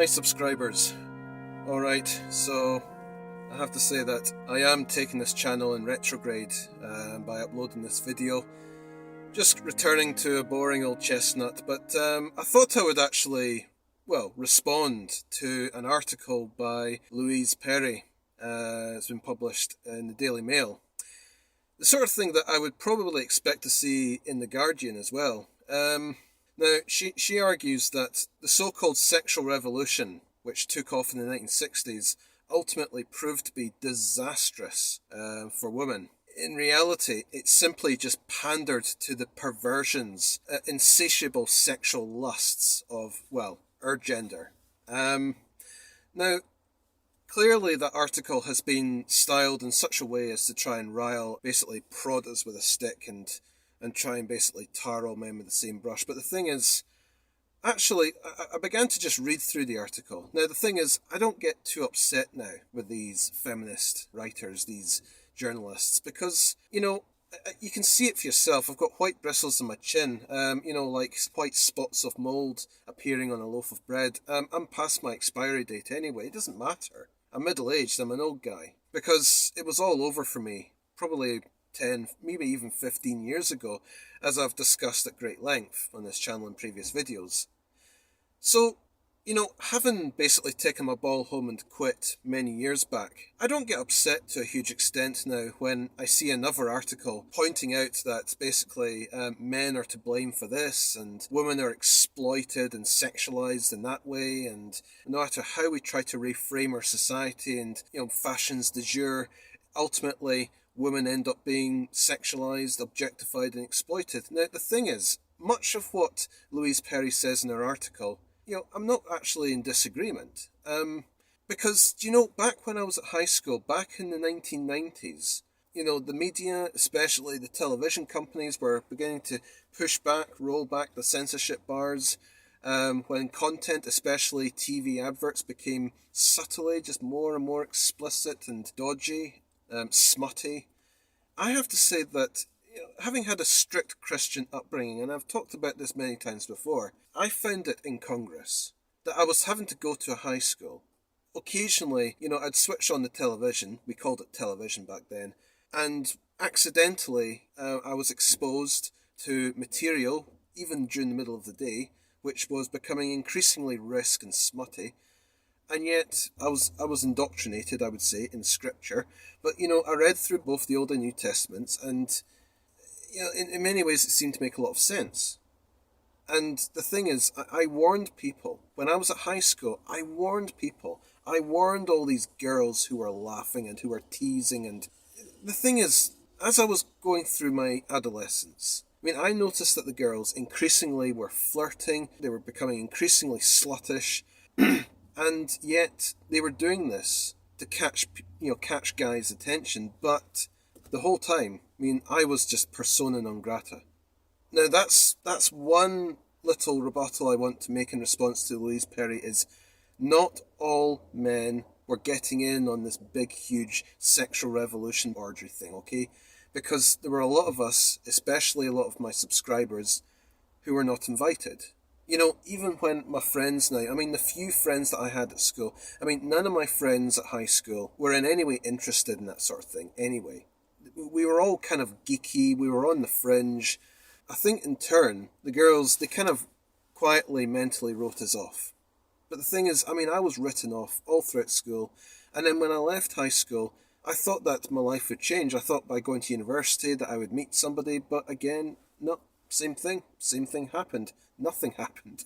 Hi subscribers. Alright, so I have to say that I am taking this channel in retrograde by uploading this video. Just returning to a boring old chestnut, but I thought I would actually, respond to an article by Louise Perry. It's been published in the Daily Mail. The sort of thing that I would probably expect to see in The Guardian as well. Now, she argues that the so-called sexual revolution, which took off in the 1960s, ultimately proved to be disastrous for women. In reality, it simply just pandered to the perversions, insatiable sexual lusts of, our gender. Now, clearly that article has been styled in such a way as to try and basically prod us with a stick and try and basically tar all men with the same brush. But the thing is, actually, I began to just read through the article. Now, the thing is, I don't get too upset now with these feminist writers, these journalists, because, you can see it for yourself. I've got white bristles on my chin, like white spots of mould appearing on a loaf of bread. I'm past my expiry date anyway. It doesn't matter. I'm middle-aged. I'm an old guy. Because it was all over for me, probably 10, maybe even 15 years ago, as I've discussed at great length on this channel in previous videos. So, having basically taken my ball home and quit many years back, I don't get upset to a huge extent now when I see another article pointing out that basically men are to blame for this and women are exploited and sexualized in that way, and no matter how we try to reframe our society and, fashions du jour, ultimately women end up being sexualized, objectified and exploited. Now, the thing is, much of what Louise Perry says in her article, I'm not actually in disagreement. Because, back when I was at high school, back in the 1990s, the media, especially the television companies, were beginning to roll back the censorship bars, when content, especially TV adverts, became subtly just more and more explicit and dodgy, smutty. I have to say that, having had a strict Christian upbringing, and I've talked about this many times before, I found it incongruous that I was having to go to a high school. Occasionally, I'd switch on the television, we called it television back then, and accidentally I was exposed to material, even during the middle of the day, which was becoming increasingly risque and smutty. And yet, I was indoctrinated, I would say, in scripture. But, I read through both the Old and New Testaments, and, in many ways it seemed to make a lot of sense. And the thing is, I warned people. When I was at high school, I warned people. I warned all these girls who were laughing and who were teasing. And the thing is, as I was going through my adolescence, I noticed that the girls increasingly were flirting. They were becoming increasingly sluttish. And yet they were doing this to catch guys' attention. But the whole time, I was just persona non grata. Now that's one little rebuttal I want to make in response to Louise Perry is not all men were getting in on this big, huge sexual revolution orgy thing, okay? Because there were a lot of us, especially a lot of my subscribers, who were not invited. Even when my friends now, the few friends that I had at school, none of my friends at high school were in any way interested in that sort of thing anyway. We were all kind of geeky, we were on the fringe. I think in turn, the girls, they kind of quietly, mentally wrote us off. But the thing is, I was written off all throughout school. And then when I left high school, I thought that my life would change. I thought by going to university that I would meet somebody. But again, no, same thing. Same thing happened. Nothing happened.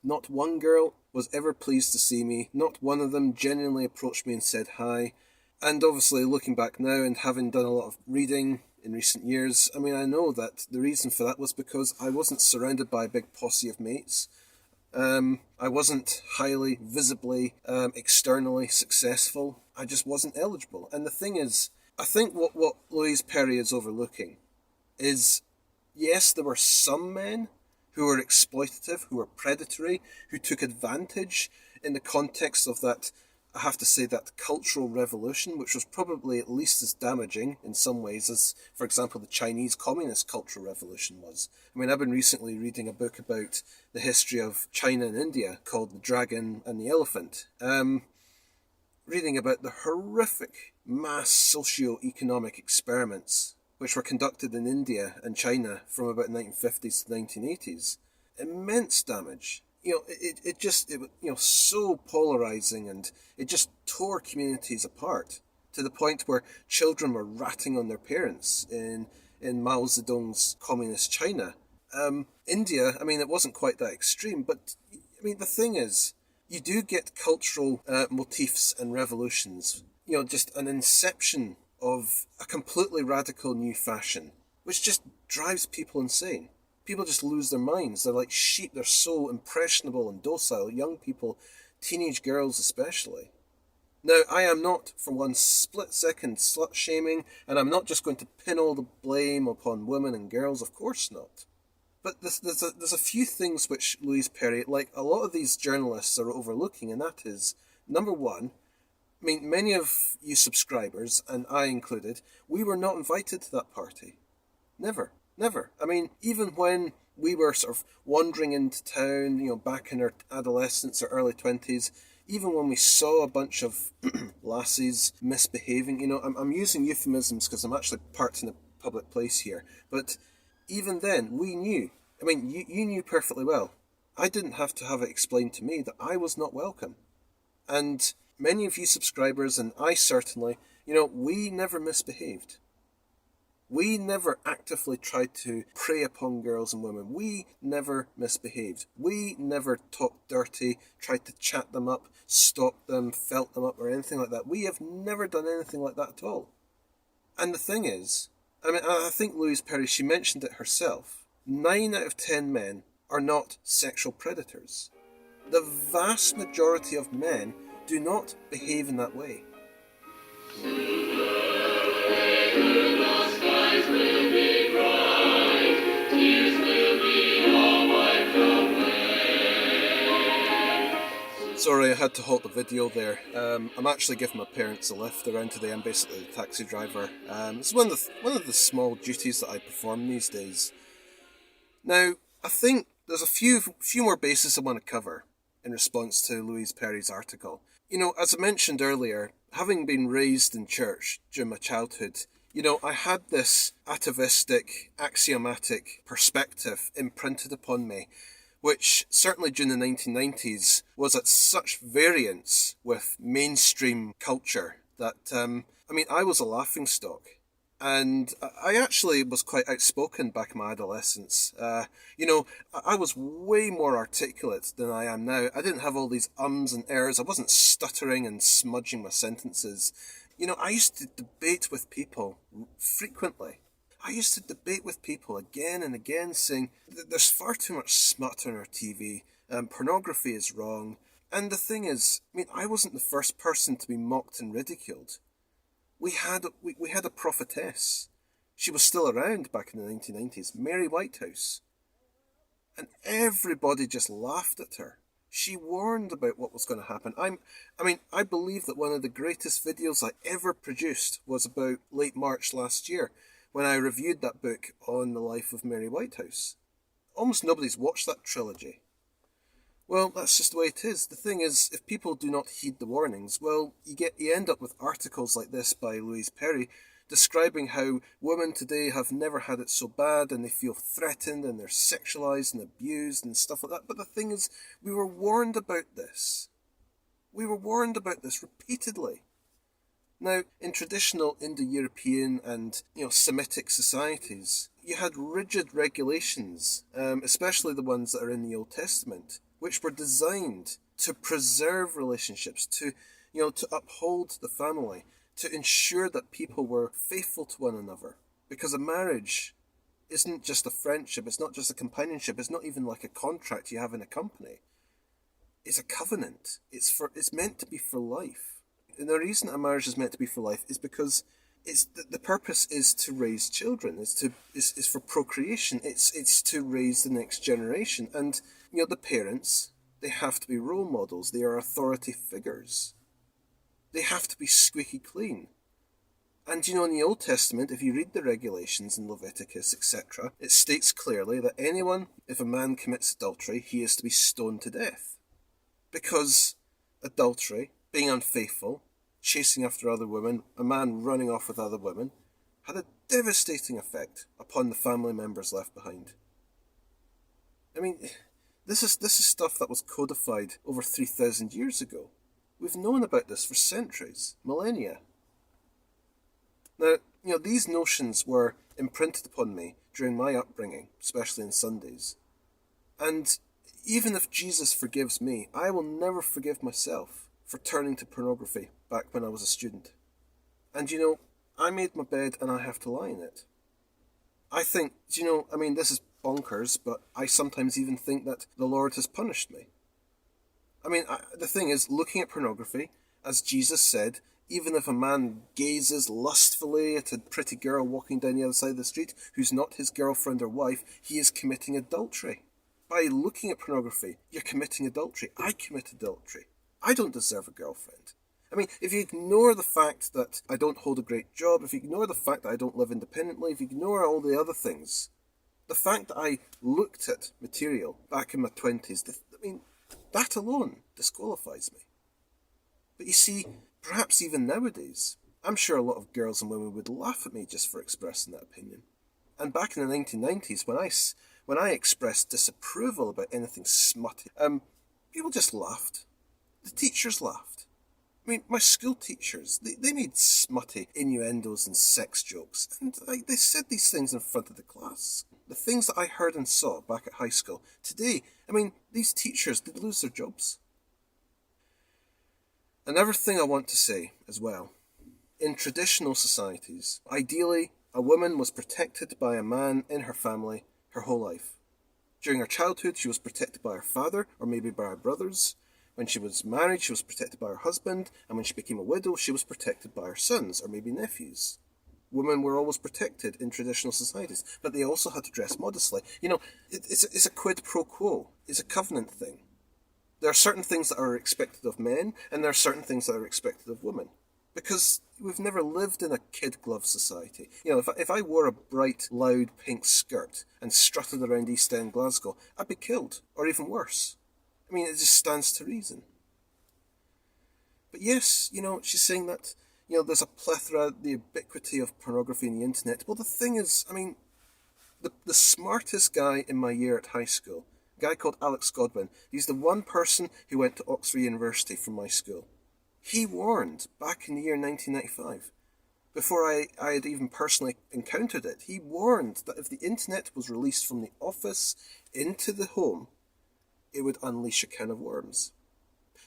Not one girl was ever pleased to see me. Not one of them genuinely approached me and said hi. And obviously, looking back now and having done a lot of reading in recent years, I know that the reason for that was because I wasn't surrounded by a big posse of mates. I wasn't highly, visibly, externally successful. I just wasn't eligible. And the thing is, I think what Louise Perry is overlooking is, yes, there were some men who were exploitative, who were predatory, who took advantage in the context of that I have to say that the Cultural Revolution, which was probably at least as damaging in some ways as, for example, the Chinese Communist Cultural Revolution was. I mean, I've been recently reading a book about the history of China and India called The Dragon and the Elephant. Reading about the horrific mass socio-economic experiments which were conducted in India and China from about the 1950s to 1980s. Immense damage. So polarizing, and it just tore communities apart to the point where children were ratting on their parents in Mao Zedong's communist China. India, I mean, it wasn't quite that extreme, but I mean, the thing is, you do get cultural motifs and revolutions. Just an inception of a completely radical new fashion, which just drives people insane. People just lose their minds. They're like sheep. They're so impressionable and docile. Young people, teenage girls especially. Now, I am not for one split second slut shaming, and I'm not just going to pin all the blame upon women and girls. Of course not. But there's a few things which Louise Perry, like a lot of these journalists, are overlooking, and that is, number one, I mean, many of you subscribers, and I included, we were not invited to that party. Never. Never. I mean, even when we were sort of wandering into town, back in our adolescence or early 20s, even when we saw a bunch of lassies misbehaving, I'm using euphemisms because I'm actually parked in a public place here, but even then, we knew. I mean, you knew perfectly well. I didn't have to have it explained to me that I was not welcome. And many of you subscribers, and I certainly, we never misbehaved. We never actively tried to prey upon girls and women. We never misbehaved. We never talked dirty, tried to chat them up, stalk them, felt them up, or anything like that. We have never done anything like that at all. And the thing is, I mean, I think Louise Perry, she mentioned it herself. 9 out of 10 men are not sexual predators. The vast majority of men do not behave in that way. Sorry, I had to halt the video there. I'm actually giving my parents a lift around today. I'm basically the taxi driver. It's one of the small duties that I perform these days. Now, I think there's a few more bases I want to cover in response to Louise Perry's article. As I mentioned earlier, having been raised in church during my childhood, I had this atavistic, axiomatic perspective imprinted upon me, which certainly during the 1990s was at such variance with mainstream culture that, I was a laughingstock. And I actually was quite outspoken back in my adolescence. I was way more articulate than I am now. I didn't have all these ums and ers. I wasn't stuttering and smudging my sentences. I used to debate with people frequently. I used to debate with people again and again, saying that there's far too much smut on our TV, pornography is wrong. And the thing is, I wasn't the first person to be mocked and ridiculed. We had a prophetess. She was still around back in the 1990s, Mary Whitehouse. And everybody just laughed at her. She warned about what was going to happen. I believe that one of the greatest videos I ever produced was about late March last year, when I reviewed that book on the life of Mary Whitehouse. Almost nobody's watched that trilogy. Well, that's just the way it is. The thing is, if people do not heed the warnings, well, you end up with articles like this by Louise Perry describing how women today have never had it so bad and they feel threatened and they're sexualized and abused and stuff like that. But the thing is, we were warned about this. We were warned about this repeatedly. Now, in traditional Indo-European and Semitic societies, you had rigid regulations, especially the ones that are in the Old Testament, which were designed to preserve relationships, to uphold the family, to ensure that people were faithful to one another. Because a marriage isn't just a friendship, it's not just a companionship, it's not even like a contract you have in a company. It's a covenant. It's meant to be for life. And the reason a marriage is meant to be for life is because the purpose is to raise children. It's for procreation. It's to raise the next generation. And the parents, they have to be role models. They are authority figures. They have to be squeaky clean. And in the Old Testament, if you read the regulations in Leviticus, etc., it states clearly that if a man commits adultery, he is to be stoned to death. Because adultery, being unfaithful, chasing after other women, a man running off with other women, had a devastating effect upon the family members left behind. I mean, this is stuff that was codified over 3,000 years ago. We've known about this for centuries, millennia. Now, these notions were imprinted upon me during my upbringing, especially on Sundays. And even if Jesus forgives me, I will never forgive myself for turning to pornography back when I was a student. And I made my bed and I have to lie in it. I think, this is bonkers, but I sometimes even think that the Lord has punished me. The thing is, looking at pornography, as Jesus said, even if a man gazes lustfully at a pretty girl walking down the other side of the street who's not his girlfriend or wife, he is committing adultery. By looking at pornography, you're committing adultery. I commit adultery. I don't deserve a girlfriend. If you ignore the fact that I don't hold a great job, if you ignore the fact that I don't live independently, if you ignore all the other things, the fact that I looked at material back in my 20s, that alone disqualifies me. But you see, perhaps even nowadays, I'm sure a lot of girls and women would laugh at me just for expressing that opinion. And back in the 1990s, when I expressed disapproval about anything smutty, people just laughed. The teachers laughed. My school teachers, they made smutty innuendos and sex jokes, and they said these things in front of the class. The things that I heard and saw back at high school. Today, these teachers, they'd lose their jobs. Another thing I want to say as well. In traditional societies, ideally, a woman was protected by a man in her family her whole life. During her childhood, she was protected by her father, or maybe by her brothers. When she was married, she was protected by her husband, and when she became a widow, she was protected by her sons, or maybe nephews. Women were always protected in traditional societies, but they also had to dress modestly. It's a quid pro quo. It's a covenant thing. There are certain things that are expected of men, and there are certain things that are expected of women. Because we've never lived in a kid-glove society. If I wore a bright, loud pink skirt and strutted around East End Glasgow, I'd be killed, or even worse. It just stands to reason. But yes, she's saying that, there's a plethora, the ubiquity of pornography on the internet. Well, the thing is, the smartest guy in my year at high school, a guy called Alex Godwin, he's the one person who went to Oxford University from my school. He warned back in the year 1995, before I had even personally encountered it, he warned that if the internet was released from the office into the home, it would unleash a can of worms.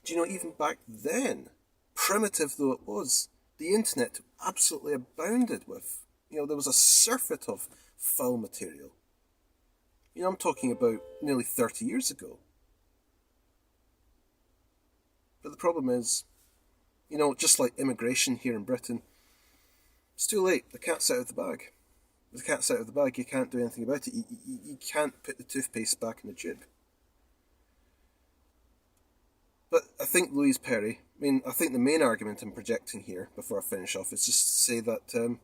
Even back then, primitive though it was, the internet absolutely abounded with. There was a surfeit of foul material. I'm talking about nearly 30 years ago. But the problem is, just like immigration here in Britain, it's too late. The cat's out of the bag. The cat's out of the bag, you can't do anything about it. You can't put the toothpaste back in the tube. But I think Louise Perry, I think the main argument I'm projecting here, before I finish off, is just to say that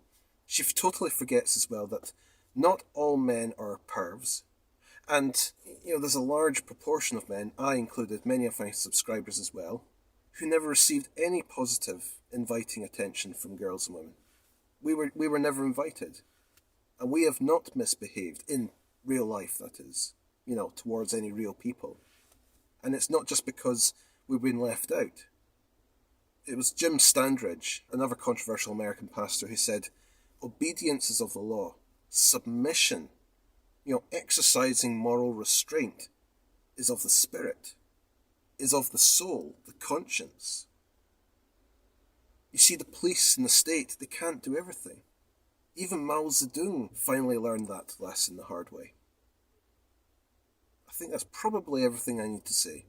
she totally forgets as well that not all men are pervs. And, there's a large proportion of men, I included, many of my subscribers as well, who never received any positive inviting attention from girls and women. We were never invited. And we have not misbehaved, in real life that is, towards any real people. And it's not just because we've been left out. It was Jim Standridge, another controversial American pastor, who said, obedience is of the law. Submission, exercising moral restraint, is of the spirit, is of the soul, the conscience. You see, the police and the state, they can't do everything. Even Mao Zedong finally learned that lesson the hard way. I think that's probably everything I need to say.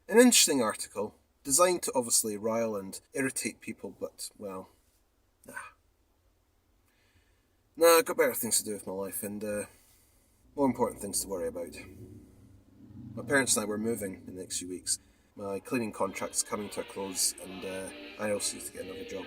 An interesting article, designed to obviously rile and irritate people, but, well, I've got better things to do with my life, and more important things to worry about. My parents and I were moving in the next few weeks. My cleaning contract's coming to a close, and I also need to get another job.